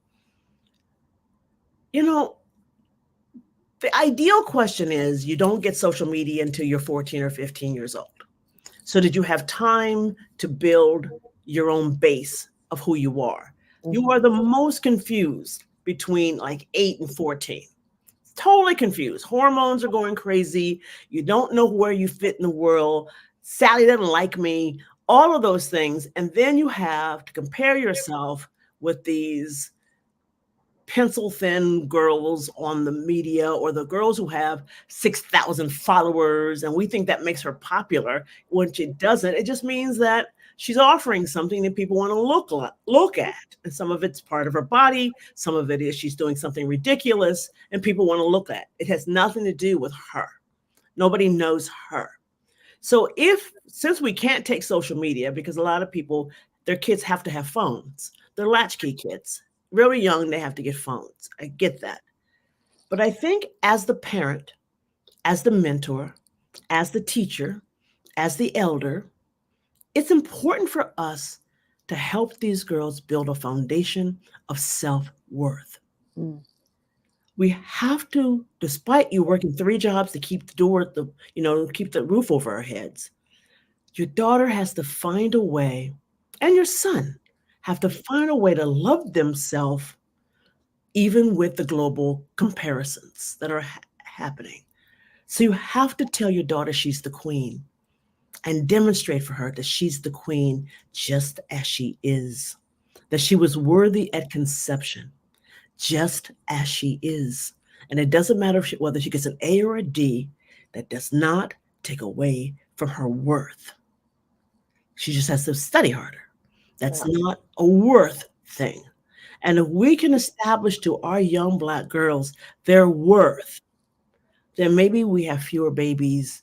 the ideal question is you don't get social media until you're 14 or 15 years old. So did you have time to build your own base of who you are? You are the most confused between like 8 and 14. Totally confused. Hormones are going crazy. You don't know where you fit in the world. Sally doesn't like me. All of those things. And then you have to compare yourself with these pencil thin girls on the media, or the girls who have 6,000 followers. And we think that makes her popular, when it doesn't. It just means that she's offering something that people want to look at. And some of it's part of her body. Some of it is she's doing something ridiculous and people want to look at. It has nothing to do with her. Nobody knows her. So since we can't take social media, because a lot of people, their kids have to have phones. They're latchkey kids. Really young, they have to get phones. I get that. But I think as the parent, as the mentor, as the teacher, as the elder, it's important for us to help these girls build a foundation of self-worth. We have to, despite you working 3 jobs to keep keep the roof over our heads, your daughter has to find a way, and your son have to find a way to love themselves, even with the global comparisons that are happening. So you have to tell your daughter she's the queen, and demonstrate for her that she's the queen just as she is, that she was worthy at conception, just as she is. And it doesn't matter whether she gets an A or a D, that does not take away from her worth. She just has to study harder. That's Right. not a worth thing. And if we can establish to our young Black girls their worth, then maybe we have fewer babies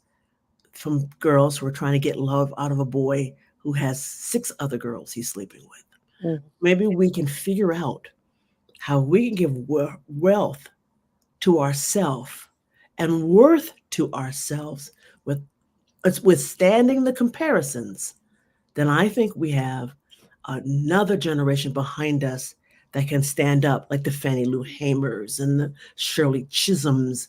from girls who are trying to get love out of a boy who has 6 other girls he's sleeping with. Mhm. Maybe we can figure out how we can give wealth to ourselves and worth to ourselves with withstanding the comparisons. Then I think we have another generation behind us that can stand up, like the Fannie Lou Hamers and the Shirley Chisholms.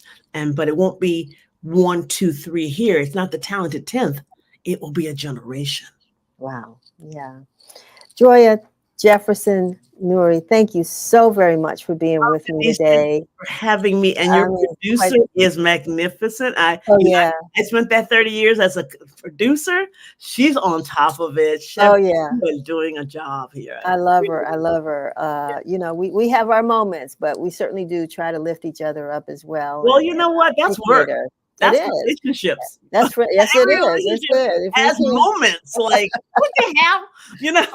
But it won't be 1, 2, 3 here. It's not the talented 10th. It will be a generation. Wow. Yeah. Joia Jefferson Nuri, thank you so very much for being with me Denise, thank today. you for having me. And I your mean, producer quite, is magnificent. oh yeah. I spent that 30 years as a producer. She's on top of it. Chef, Oh yeah. you are doing a job here. I love her. I love her. You know, we have our moments, but we certainly do try to lift each other up as well. Well, And, you know what? That's appreciate work. her. It That's is. relationships. That's right. Yes, it Every is. It's relationship good. If we has can, moments like, what the hell? You know,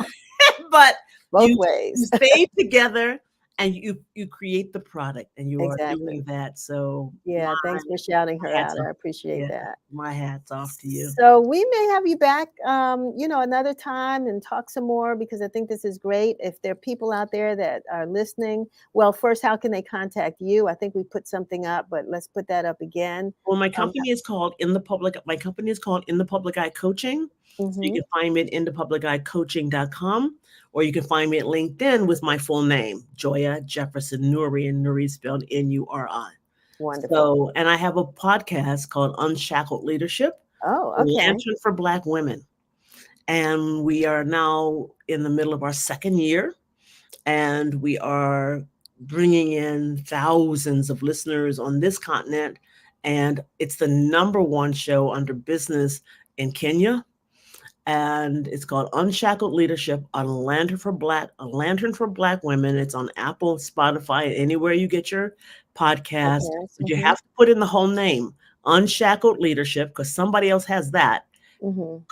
but both you ways. stay together and you create the product, and you are Exactly. doing that. So Yeah. Thanks for shouting her hats out. I off. appreciate Yeah, that. my hat's off to you. So we may have you back, you know, another time and talk some more because I think this is great. If there are people out there that are listening, well, first, how can they contact you? I think we put something up, but let's put that up again. Well, my company is called In the Public. My company is called In the Public Eye Coaching. So you Mhm. can find me at inthepubliceyecoaching.com, or you can find me at LinkedIn with my full name, Joia Jefferson Nuri, and Nuri spelled Nuri. Wonderful. So, and I have a podcast called Unshackled Leadership, Oh, a okay. lantern for Black women. And we are now in the middle of our 2nd year, and we are bringing in thousands of listeners on this continent. And it's the #1 show under business in Kenya. And it's called Unshackled Leadership, a lantern for Black women. It's on Apple, Spotify, anywhere you get your podcast. Okay. But you have to put in the whole name, Unshackled Leadership, because somebody else has that, Mhm.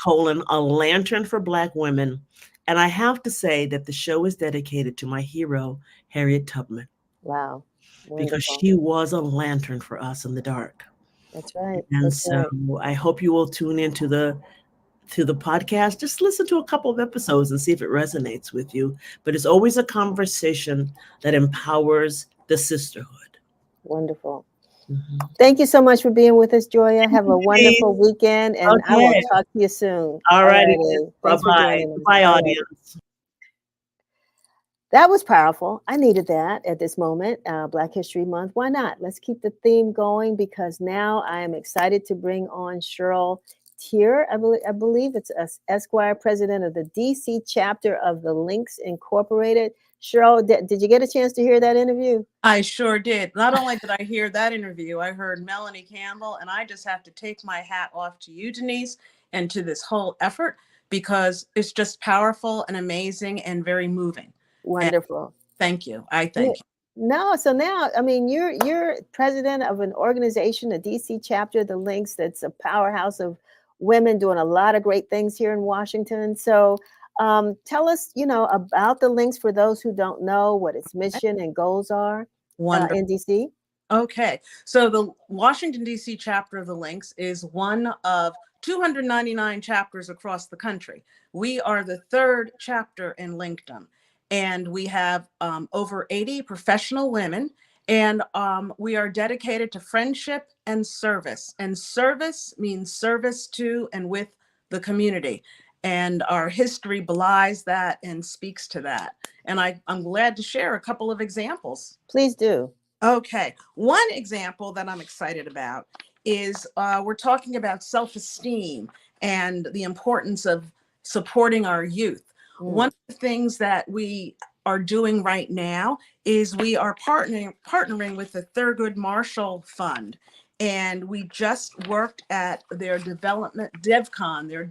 a lantern for Black women. And I have to say that the show is dedicated to my hero, Harriet Tubman, Wow. because Wonderful. she was a lantern for us in the dark. That's right. And That's so right. I hope you will tune into the podcast. Just listen to a couple of episodes and see if it resonates with you. But it's always a conversation that empowers the sisterhood. Wonderful. Mhm. Thank you so much for being with us, Joia. Have a Denise. wonderful weekend, and I will Okay. talk to you soon. All righty. Alrighty. Thanks for Bye-bye. joining us. Bye, All right. audience. That was powerful. I needed that at this moment, Black History Month. Why not? Let's keep the theme going because now I am excited to bring on Cheryl Teare. I believe it's Esquire, president of the DC chapter of the Links Incorporated. Cheryl, did you get a chance to hear that interview? I sure did. Not only did I hear that interview, I heard Melanie Campbell, and I just have to take my hat off to you, Denise, and to this whole effort because it's just powerful and amazing and very moving. And Wonderful. thank you. I thank you. No, so now, I mean, you're president of an organization, the DC chapter, the Links, that's a powerhouse of women doing a lot of great things here in Washington. So tell us, you know, about the Links for those who don't know what its mission and goals are Wonderful. in DC. Okay, so the Washington, D.C. chapter of the Links is one of 299 chapters across the country. We are the 3rd chapter in Linkdom, and we have over 80 professional women, and we are dedicated to friendship and service. And service means service to and with the community. And our history belies that and speaks to that. And I'm glad to share a couple of examples. Please do. Okay, one example that I'm excited about is we're talking about self-esteem and the importance of supporting our youth. One of the things that we are doing right now is we are partnering with the Thurgood Marshall Fund, and we just worked at their DevCon, their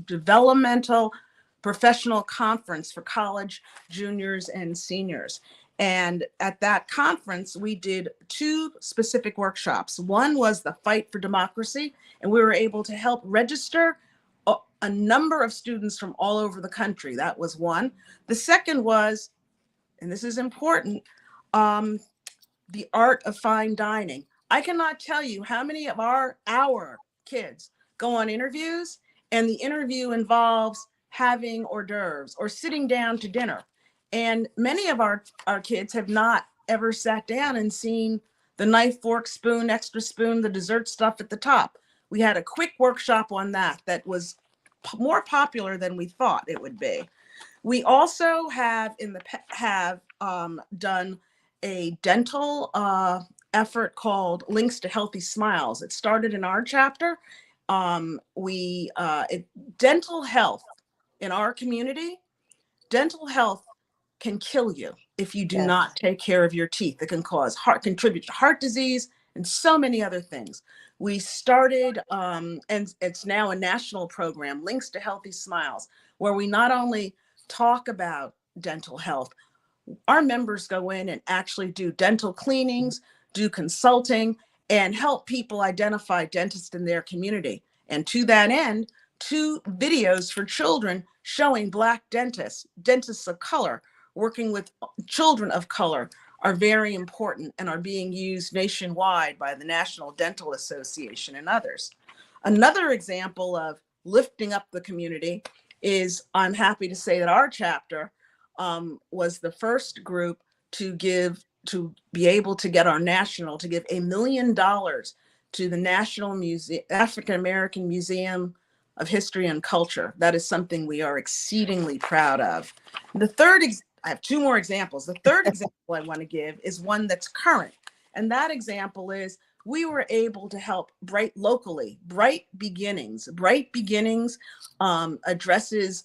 developmental professional conference for college juniors and seniors. And at that conference, we did 2 specific workshops. One was the fight for democracy, and we were able to help register a number of students from all over the country. That was one. The second was, and this is important, the art of fine dining. I cannot tell you how many of our kids go on interviews, and the interview involves having hors d'oeuvres or sitting down to dinner. And many of our kids have not ever sat down and seen the knife, fork, spoon, extra spoon, the dessert stuff at the top. We had a quick workshop on that was more popular than we thought it would be. We also have done a dental effort called Links to Healthy Smiles. It started in our chapter. Dental health in our community, dental health can kill you if you do not take care of your teeth. It can contribute to heart disease and so many other things. We started, and it's now a national program, Links to Healthy Smiles, where we not only talk about dental health, our members go in and actually do dental cleanings, do consulting, and help people identify dentists in their community. And to that end, 2 videos for children showing Black dentists of color, working with children of color, are very important and are being used nationwide by the National Dental Association and others. Another example of lifting up the community is, I'm happy to say that our chapter was the first group to be able to get our national, to give $1 million to the National African American Museum of History and Culture. That is something we are exceedingly proud of. I have 2 more examples. The third example I want to give is one that's current. And that example is, we were able to help locally. Bright Beginnings addresses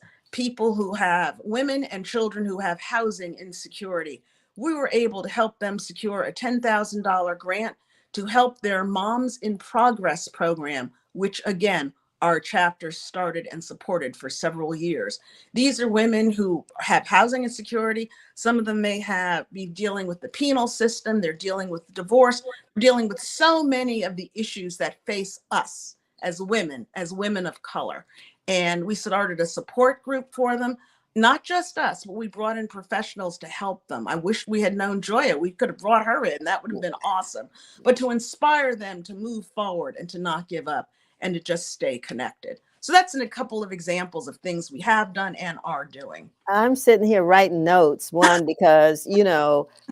women and children who have housing insecurity. We were able to help them secure a $10,000 grant to help their Moms in Progress program, which again, our chapter started and supported for several years. These are women who have housing insecurity. Some of them may be dealing with the penal system. They're dealing with divorce, dealing with so many of the issues that face us as women of color. And we started a support group for them. Not just us, but we brought in professionals to help them. I wish we had known Joia. We could have brought her in. That would have been awesome. But to inspire them to move forward and to not give up and to just stay connected. So that's a couple of examples of things we have done and are doing. I'm sitting here writing notes. One, because,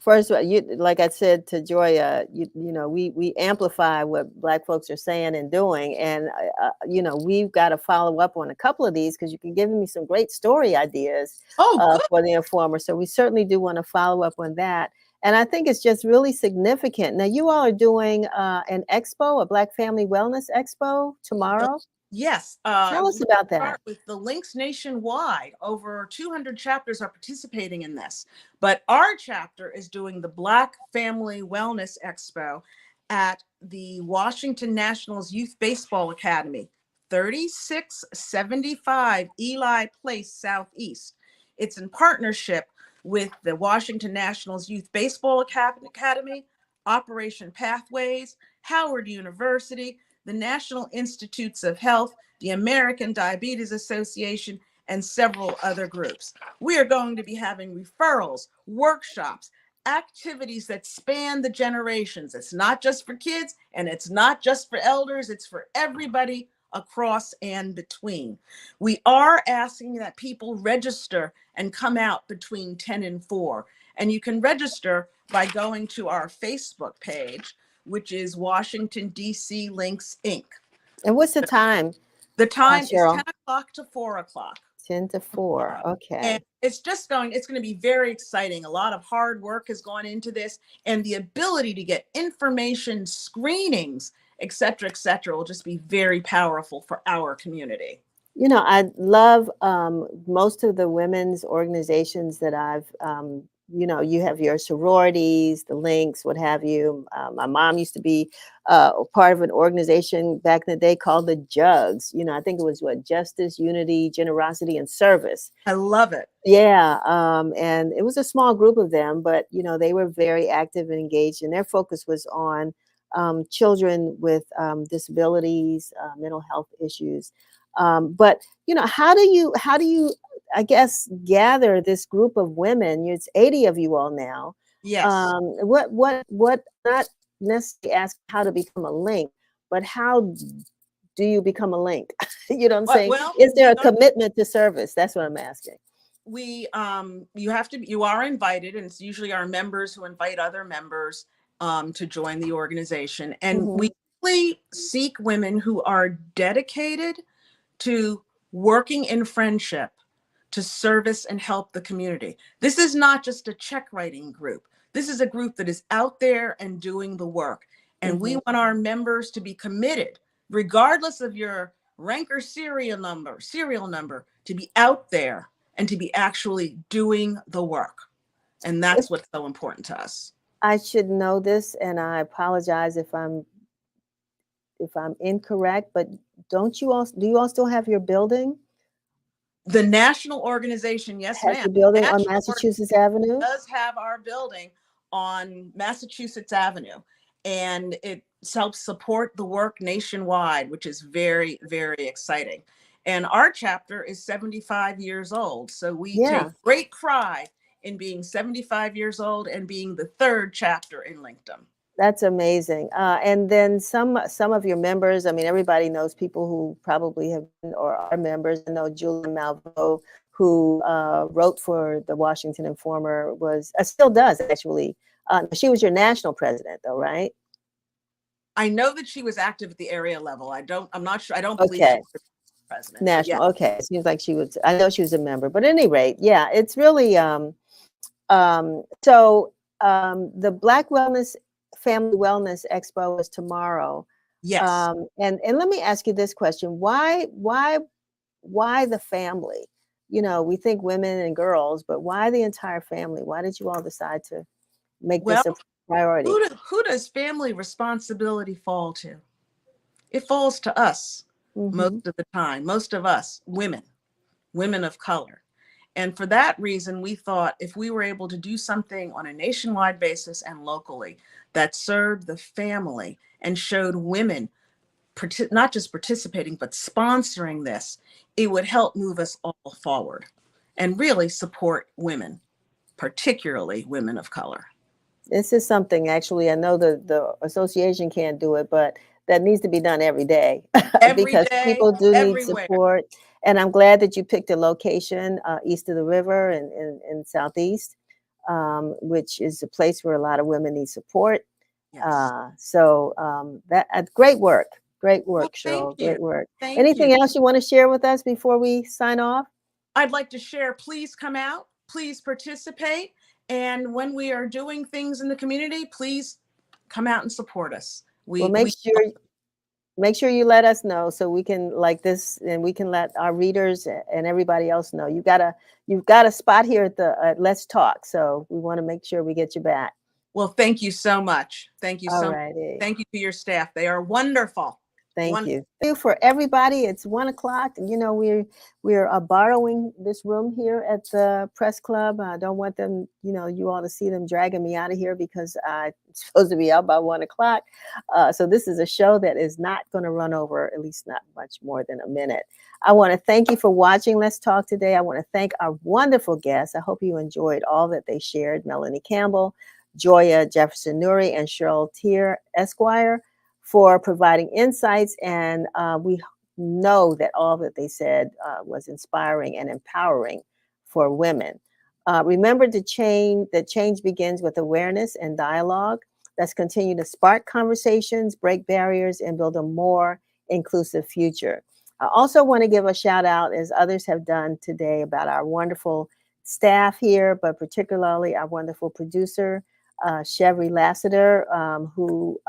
first of all, like I said to Joia, we amplify what Black folks are saying and doing. And, we've got to follow up on a couple of these, because you can give me some great story ideas for the Informer. So we certainly do want to follow up on that. And I think it's just really significant. Now, you all are doing an expo, a Black Family Wellness Expo tomorrow. Yes. Tell us about that. Start with the links nationwide. Over 200 chapters are participating in this. But our chapter is doing the Black Family Wellness Expo at the Washington Nationals Youth Baseball Academy, 3675 Eli Place Southeast. It's in partnership with the Washington Nationals Youth Baseball Academy, Operation Pathways, Howard University, the National Institutes of Health, the American Diabetes Association, and several other groups. We are going to be having referrals, workshops, activities that span the generations. It's not just for kids, and it's not just for elders, it's for everybody across and between. We are asking that people register and come out between 10 and 4. And you can register by going to our Facebook page, which is Washington, D.C. Links, Inc. And what's the time? The time is 10 Cheryl? o'clock to 4 o'clock. 10 to 4. Okay. And it's going to be very exciting. A lot of hard work has gone into this, and the ability to get information, screenings, et cetera, will just be very powerful for our community. I love most of the women's organizations that I've, you have your sororities, the links, what have you. My mom used to be part of an organization back in the day called the Jugs. I think it was Justice, Unity, Generosity, and Service. I love it. Yeah. And it was a small group of them, but, they were very active and engaged, and their focus was on children with disabilities, mental health issues. But how do you I guess gather this group of women? It's 80 of you all now. Yes. What not necessarily ask how to become a link, but how do you become a link? You know what I'm saying? Well, Is there a commitment to service? That's what I'm asking. You are invited, and it's usually our members who invite other members to join the organization. And Mhm. we really seek women who are dedicated to working in friendship to service and help the community. This is not just a check writing group. This is a group that is out there and doing the work. And we want our members to be committed, regardless of your rank or serial number, to be out there and to be actually doing the work. And that's what's so important to us. I should know this, and I apologize if I'm incorrect, but do you all still have your building? The national organization, yes, Has ma'am. the building on National Massachusetts Avenue? does have our building on Massachusetts Avenue, and it helps support the work nationwide, which is very, very exciting. And our chapter is 75 years old, so we take great pride in being 75 years old and being the third chapter in Linkedin. That's amazing. And then some of your members, I mean, everybody knows people who probably have been or are members. I know Julia Malveaux, who wrote for the Washington Informer, still does actually. She was your national president, though, right? I know that she was active at the area level. I'm not sure. I don't believe she was president. National. Okay. It seems like she was. I know she was a member, but at any rate, yeah, it's really. The Black Family Wellness Expo is tomorrow. Yes. And let me ask you this question: Why the family? We think women and girls, but why the entire family? Why did you all decide to make this a priority? Who does family responsibility fall to? It falls to us most of the time. Most of us, women of color. And for that reason, we thought if we were able to do something on a nationwide basis and locally that served the family and showed women not just participating, but sponsoring this, it would help move us all forward and really support women, particularly women of color. This is something, actually, I know the association can't do it, but that needs to be done every day. Because people do need support. And I'm glad that you picked a location east of the river in Southeast, which is a place where a lot of women need support. Yes. Great work. Great work, Well, Cheryl. Great work. Thank Anything you. else you want to share with us before we sign off? I'd like to share, please come out, please participate. And when we are doing things in the community, please come out and support us. Make sure you let us know so we can like this, and we can let our readers and everybody else know. You've got a spot here at Let's Talk, so we want to make sure we get you back. Well, thank you so much. Thank you so much. Thank you to your staff. They are wonderful. Thank you. For everybody, it's 1:00. We're borrowing this room here at the Press Club. I don't want them, you all to see them dragging me out of here because I'm supposed to be out by 1:00. So this is a show that is not going to run over, at least not much more than a minute. I want to thank you for watching Let's Talk today. I want to thank our wonderful guests. I hope you enjoyed all that they shared. Melanie Campbell, Joia Jefferson Nuri, and Cheryl Teare, Esquire, for providing insights, and we know that all that they said was inspiring and empowering for women. Remember that change begins with awareness and dialogue. Let's continue to spark conversations, break barriers, and build a more inclusive future. I also want to give a shout out, as others have done today, about our wonderful staff here, but particularly our wonderful producer, Chevry Lassiter, who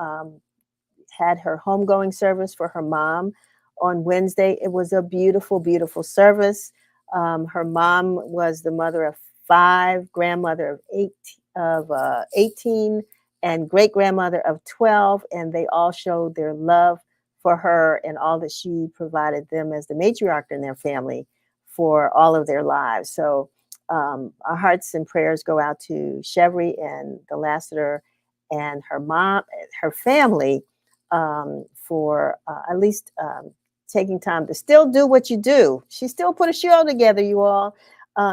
had her homegoing service for her mom on Wednesday. It was a beautiful, beautiful service. Her mom was the mother of 5, grandmother of 18, and great grandmother of 12, and they all showed their love for her and all that she provided them as the matriarch in their family for all of their lives. So our hearts and prayers go out to Chevry and the Lassiter and her mom, her family, for at least taking time to still do what you do. She still put a show together, you all.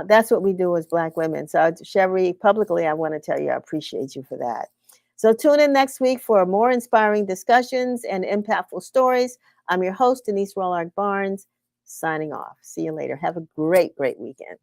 That's what we do as Black women. So, Sherry, publicly, I want to tell you I appreciate you for that. So tune in next week for more inspiring discussions and impactful stories. I'm your host, Denise Rollard Barnes, signing off. See you later. Have a great, great weekend.